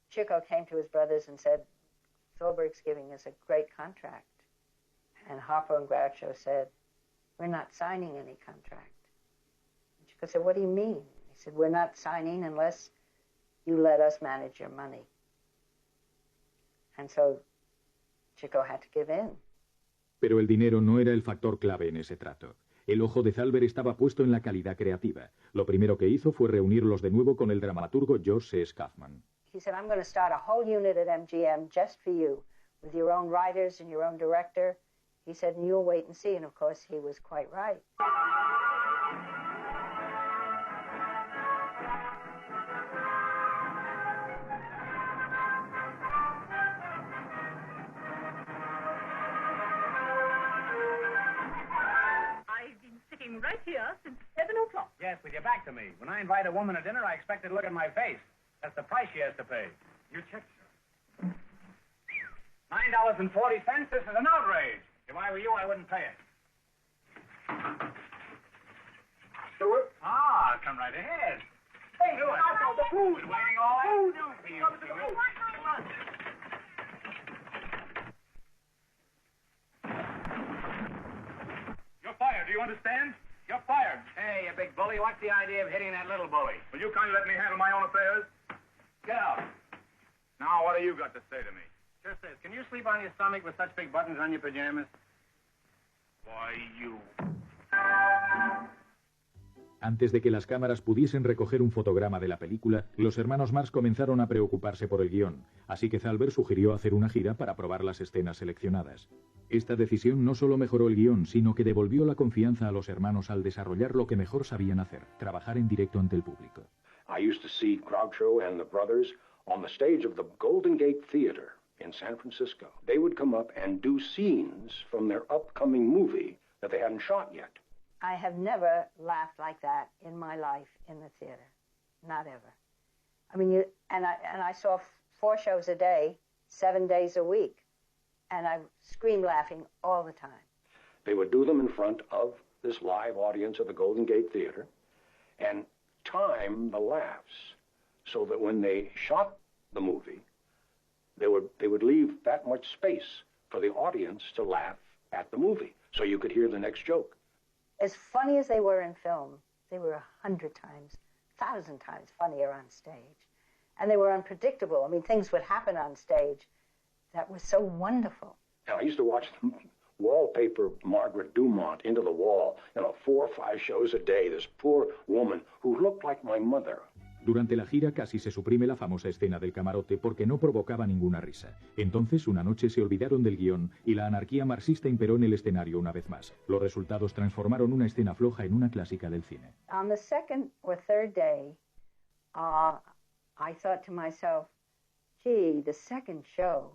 Chico came to his brothers and said, Thalberg's giving us a great contract. And Harpo and Groucho said, we're not signing any contract. And Chico said, what do you mean? He said, we're not signing unless you let us manage your money. And so Chico had to give in. Pero el dinero no era el factor clave en ese trato. El ojo de Thalberg estaba puesto en la calidad creativa. Lo primero que hizo fue reunirlos de nuevo con el dramaturgo George C. Kaufman. He said, I'm going to start a whole unit at MGM just for you, with your own writers and your own director. He said, and you'll wait and see. And of course, he was quite right. I've been sitting right here since 7 o'clock. Yes, with your back to me. When I invite a woman to dinner, I expect her to look at my face. That's the price she has to pay. You check, sir. $9.40. This is an outrage. If I were you, I wouldn't pay it. Stewart? Ah, come right ahead. Hey, Stewart, the food. Been waiting all afternoon for you, Stewart. Come on. You're fired, do you understand? You're fired. Hey, you big bully, what's the idea of hitting that little bully? Will you kindly let me handle my own affairs? Get out. Now, what have you got to say to me? Just this. Can you sleep on your stomach with such big buttons on your pajamas? Why, you... Antes de que las cámaras pudiesen recoger un fotograma de la película, los hermanos Marx comenzaron a preocuparse por el guión, así que Thalberg sugirió hacer una gira para probar las escenas seleccionadas. Esta decisión no solo mejoró el guión, sino que devolvió la confianza a los hermanos al desarrollar lo que mejor sabían hacer, trabajar en directo ante el público. I used to see Groucho and the brothers on the stage of the Golden Gate Theater in San Francisco. They would come up and do scenes from their upcoming movie that they hadn't shot yet. I have never laughed like that in my life in the theater. Not ever. I mean, I saw 4 shows a day, 7 days a week, and I screamed laughing all the time. They would do them in front of this live audience at the Golden Gate Theater and time the laughs so that when they shot the movie, they would leave that much space for the audience to laugh at the movie so you could hear the next joke. As funny as they were in film, they were 100 times, 1,000 times funnier on stage. And they were unpredictable. I mean, things would happen on stage that was so wonderful. And I used to watch them wallpaper Margaret Dumont into the wall, 4 or 5 shows a day, this poor woman who looked like my mother. Durante la gira casi se suprime la famosa escena del camarote porque no provocaba ninguna risa. Entonces, una noche se olvidaron del guión y la anarquía marxista imperó en el escenario una vez más. Los resultados transformaron una escena floja en una clásica del cine. On the second or third day, I thought to myself, gee, the second show,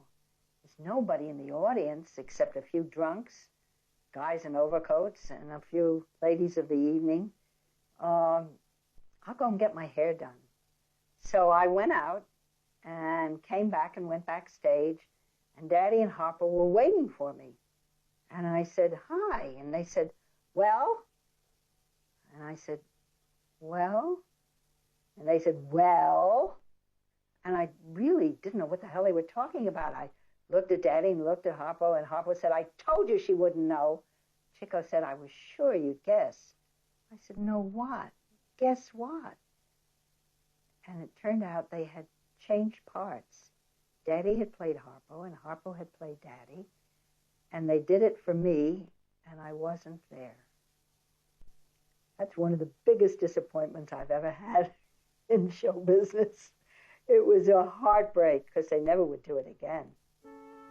there's nobody in the audience except a few drunks, guys in overcoats, and a few ladies of the evening. I'll go and get my hair done. So I went out and came back and went backstage, and Daddy and Harper were waiting for me. And I said, hi. And they said, well? And I said, well? And they said, well? And I really didn't know what the hell they were talking about. I looked at Daddy and looked at Harpo, and Harpo said, I told you she wouldn't know. Chico said, I was sure you'd guess. I said, no, what? Guess what? And it turned out they had changed parts. Daddy had played Harpo, and Harpo had played Daddy. And they did it for me, and I wasn't there. That's one of the biggest disappointments I've ever had in show business. It was a heartbreak, because they never would do it again.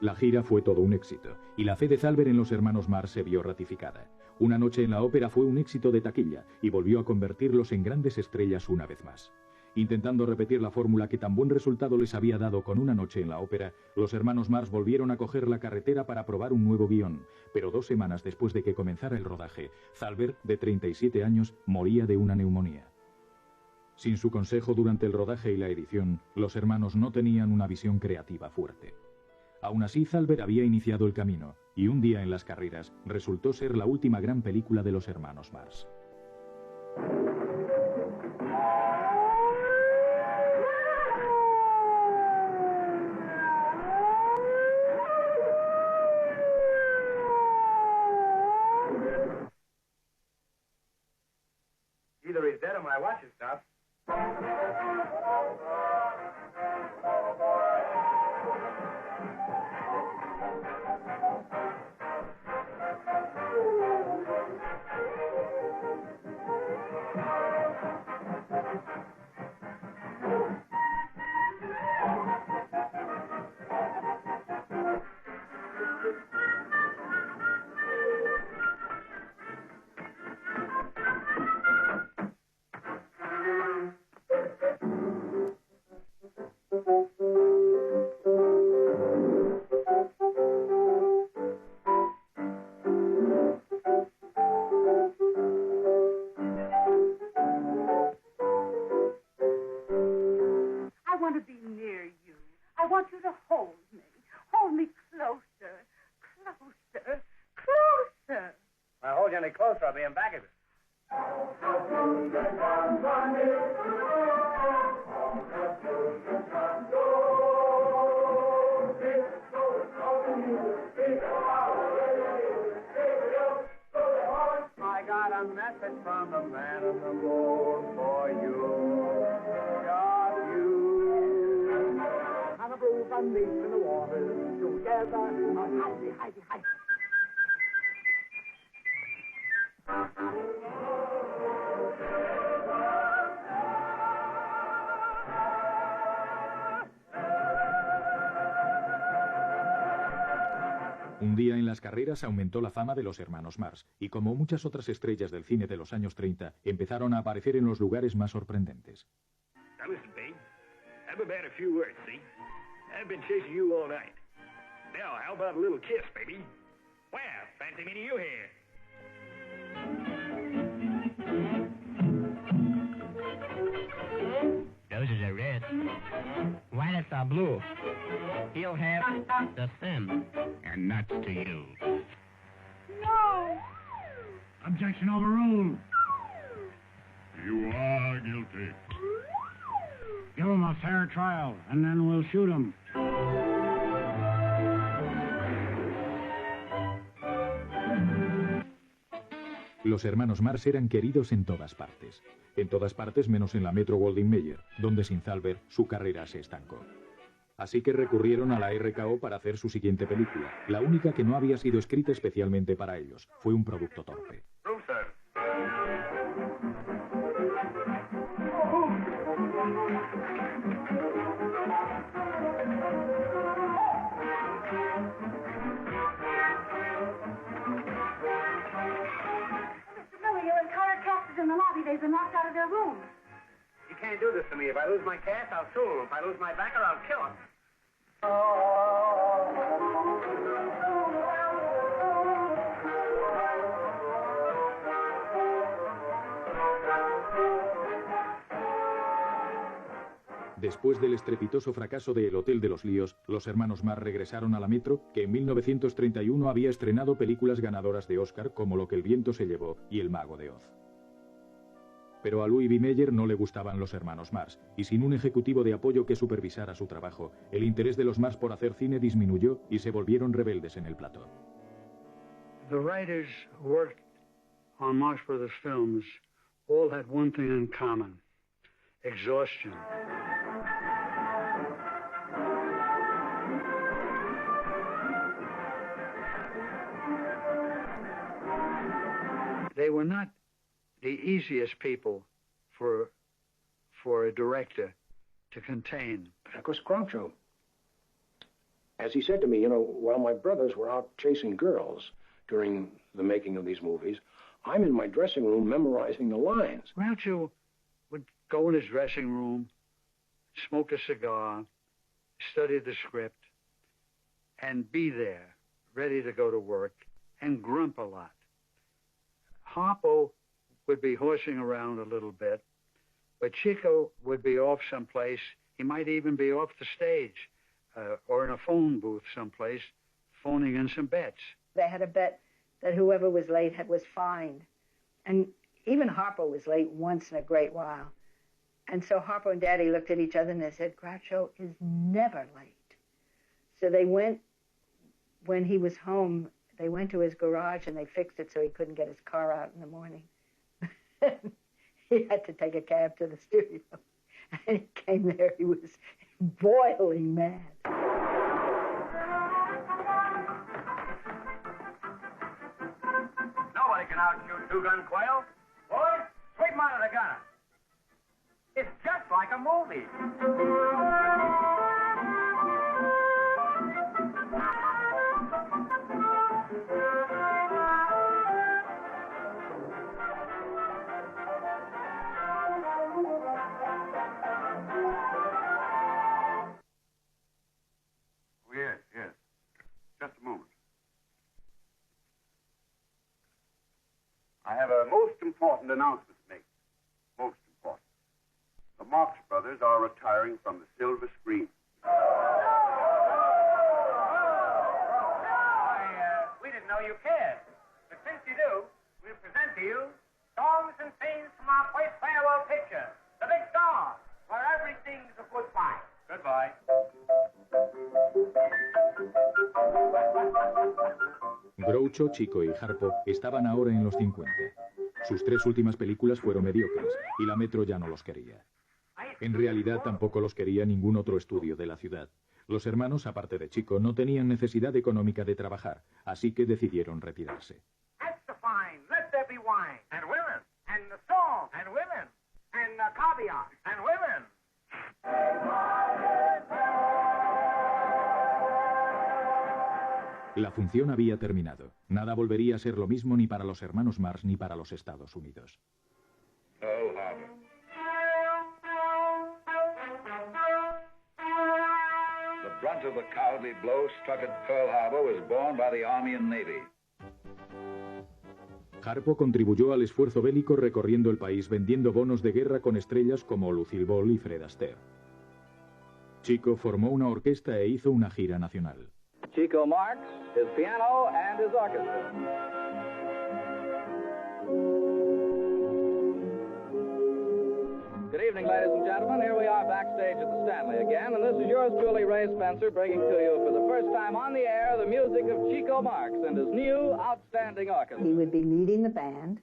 La gira fue todo un éxito, y la fe de Thalberg en los hermanos Marx se vio ratificada. Una noche en la ópera fue un éxito de taquilla, y volvió a convertirlos en grandes estrellas una vez más. Intentando repetir la fórmula que tan buen resultado les había dado con Una noche en la ópera, los hermanos Marx volvieron a coger la carretera para probar un nuevo guión, pero 2 semanas después de que comenzara el rodaje, Thalberg, de 37 años, moría de una neumonía. Sin su consejo durante el rodaje y la edición, los hermanos no tenían una visión creativa fuerte. Aún así, Thalberg había iniciado el camino, y un día en las carreras resultó ser la última gran película de los hermanos Marx. Either he's dead or my watch has stopped. I'll be in back of it. I got a message from the man on the moon for you. Just you. And a blue sun meets in the waters together. Heidi, Heidi, Heidi. Un día en las carreras aumentó la fama de los hermanos Marx, y como muchas otras estrellas del cine de los años 30, empezaron a aparecer en los lugares más sorprendentes. Now listen, babe. I've been bad a few words, see? I've been chasing you all night. about a little kiss, baby? Where? Fancy meeting you here. Roses are red. Violets are blue. He'll have the same. And nuts to you. No! Objection overruled. You are guilty. Give him a fair trial, and then we'll shoot him. Los hermanos Mars eran queridos en todas partes menos en la Metro-Goldwyn-Mayer, donde sin Thalberg su carrera se estancó. Así que recurrieron a la RKO para hacer su siguiente película, la única que no había sido escrita especialmente para ellos. Fue un producto torpe. In the lobby, they've been locked out of their rooms. You can't do this to me. If I lose my cash, I'll sue him. If I lose my backer, I'll kill him. Después del estrepitoso fracaso de El Hotel de los Líos, los hermanos Marx regresaron a la Metro, que en 1931 había estrenado películas ganadoras de Oscar como Lo que el viento se llevó y El mago de Oz. Pero a Louis B. Mayer no le gustaban los hermanos Marx, y sin un ejecutivo de apoyo que supervisara su trabajo, el interés de los Marx por hacer cine disminuyó y se volvieron rebeldes en el plató. The writers who worked on Marx Brothers films all had one thing in common: exhaustion. They were not the easiest people for a director to contain. Of course, Groucho, as he said to me, you know, while my brothers were out chasing girls during the making of these movies, I'm in my dressing room memorizing the lines. Groucho would go in his dressing room, smoke a cigar, study the script, and be there, ready to go to work, and grump a lot. Harpo would be horsing around a little bit, but Chico would be off someplace. He might even be off the stage or in a phone booth someplace, phoning in some bets. They had a bet that whoever was late was fined. And even Harpo was late once in a great while. And so Harpo and Daddy looked at each other and they said, Groucho is never late. So they went, when he was home, they went to his garage and they fixed it so he couldn't get his car out in the morning. He had to take a cab to the studio. And he came there, he was boiling mad. Nobody can outshoot two-gun quail. Boys, sweep him out of the gunner. It's just like a movie. Yes. Just a moment. I have a most important announcement to make. Most important. The Marx Brothers are retiring from the silver screen. We didn't know you cared. But since you do, we'll present to you songs and scenes from our first farewell picture, The Big Star, where everything's a goodbye. Goodbye. Groucho, Chico y Harpo estaban ahora en los 50. Sus tres últimas películas fueron mediocres y la Metro ya no los quería. En realidad tampoco los quería ningún otro estudio de la ciudad. Los hermanos, aparte de Chico, no tenían necesidad económica de trabajar, así que decidieron retirarse. That's the fine. Let there be wine. And women. And the song. And women. And caviar. And women. La función había terminado. Nada volvería a ser lo mismo ni para los hermanos Marx ni para los Estados Unidos. Oh, Harper. The brunt of the cowardly blow struck at Pearl Harbor was borne by the Army and Navy. Harpo contribuyó al esfuerzo bélico recorriendo el país vendiendo bonos de guerra con estrellas como Lucille Ball y Fred Astaire. Chico formó una orquesta e hizo una gira nacional. Chico Marx, his piano and his orchestra. Good evening, ladies and gentlemen. Here we are backstage at the Stanley again, and this is yours truly, Ray Spencer, bringing to you for the first time on the air the music of Chico Marx and his new outstanding orchestra. He would be leading the band,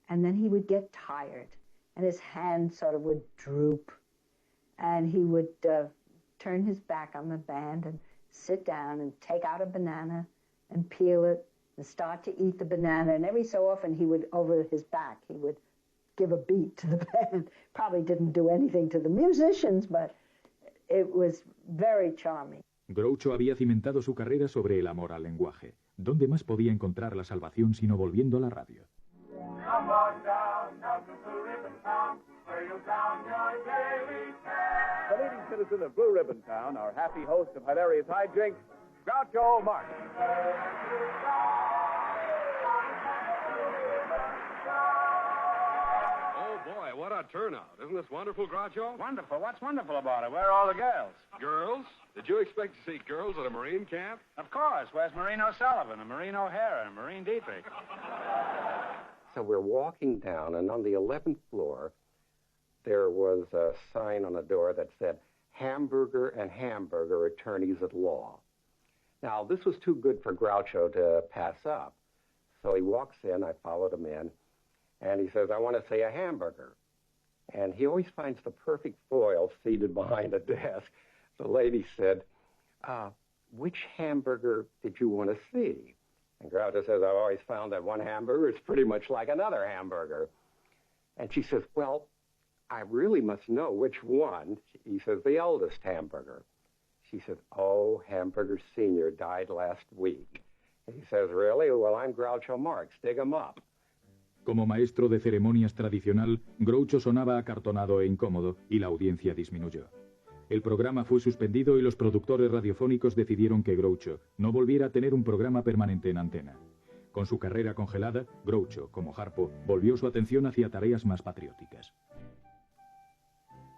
and then he would get tired, and his hand sort of would droop, and he would turn his back on the band and sit down and take out a banana and peel it and start to eat the banana, and every so often he would, over his back, he would give a beat to the band. Probably didn't do anything to the musicians, but it was very charming. Groucho había cimentado su carrera sobre el amor al lenguaje. ¿Dónde más podía encontrar la salvación sino volviendo a la radio? The leading citizen of Blue Ribbon Town, our happy host of hilarious hijinks, Groucho Marx. Boy, what a turnout. Isn't this wonderful, Groucho? Wonderful. What's wonderful about it? Where are all the girls? Girls? Did you expect to see girls at a Marine camp? Of course. Where's Maureen O'Sullivan and Maureen O'Hara and Maureen Dietrich? So we're walking down, and on the 11th floor, there was a sign on the door that said, Hamburger and Hamburger Attorneys at Law. Now, this was too good for Groucho to pass up. So he walks in, I followed him in, and he says, I want to say a hamburger. And he always finds the perfect foil seated behind a desk. The lady said, which hamburger did you want to see? And Groucho says, I've always found that one hamburger is pretty much like another hamburger. And she says, well, I really must know which one. He says, the eldest hamburger. She says, oh, Hamburger Sr. died last week. And he says, really? Well, I'm Groucho Marx. Dig him up. Como maestro de ceremonias tradicional, Groucho sonaba acartonado e incómodo y la audiencia disminuyó. El programa fue suspendido y los productores radiofónicos decidieron que Groucho no volviera a tener un programa permanente en antena. Con su carrera congelada, Groucho, como Harpo, volvió su atención hacia tareas más patrióticas.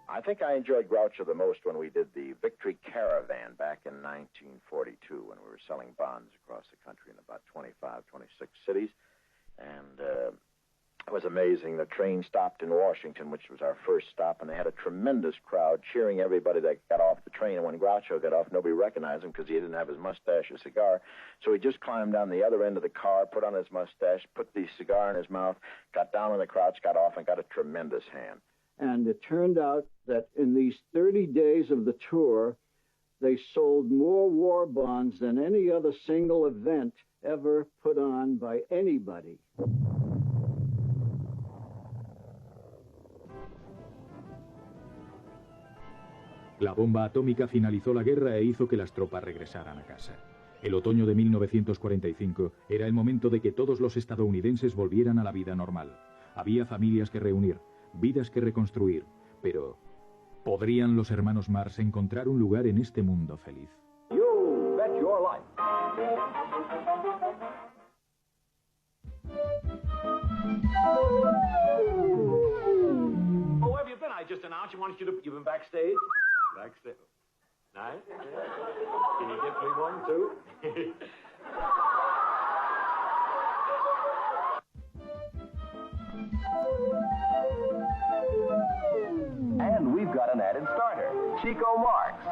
I think I enjoyed Groucho the most when we did the Victory Caravan back in 1942 when we were selling bonds across the country in about 25, 26 cities. And it was amazing. The train stopped in Washington, which was our first stop, and they had a tremendous crowd cheering everybody that got off the train. And when Groucho got off, nobody recognized him because he didn't have his mustache or cigar. So he just climbed down the other end of the car, put on his mustache, put the cigar in his mouth, got down on the crowd, got off, and got a tremendous hand. And it turned out that in these 30 days of the tour, they sold more war bonds than any other single event ever put on by anybody. La bomba atómica finalizó la guerra e hizo que las tropas regresaran a casa. El otoño de 1945 era el momento de que todos los estadounidenses volvieran a la vida normal. Había familias que reunir, vidas que reconstruir, pero ¿podrían los hermanos Marx encontrar un lugar en este mundo feliz? You bet your life. Oh, where have you been? I just announced you've been backstage. Backstage. Nice. Can you give me one, too? And we've got an added starter, Chico Marx.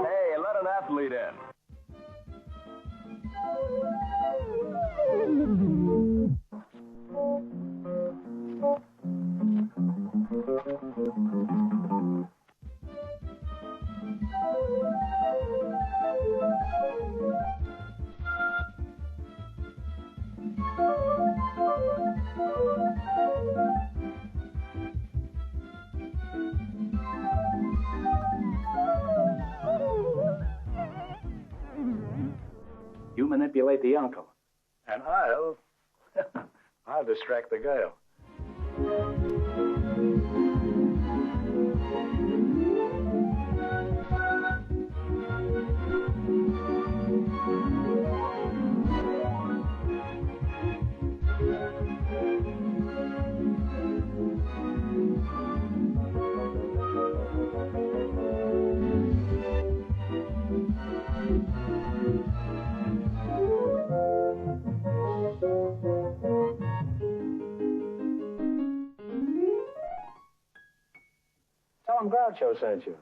Hey, let an athlete in. You manipulate the uncle, and I'll distract the girl. Groucho sent you.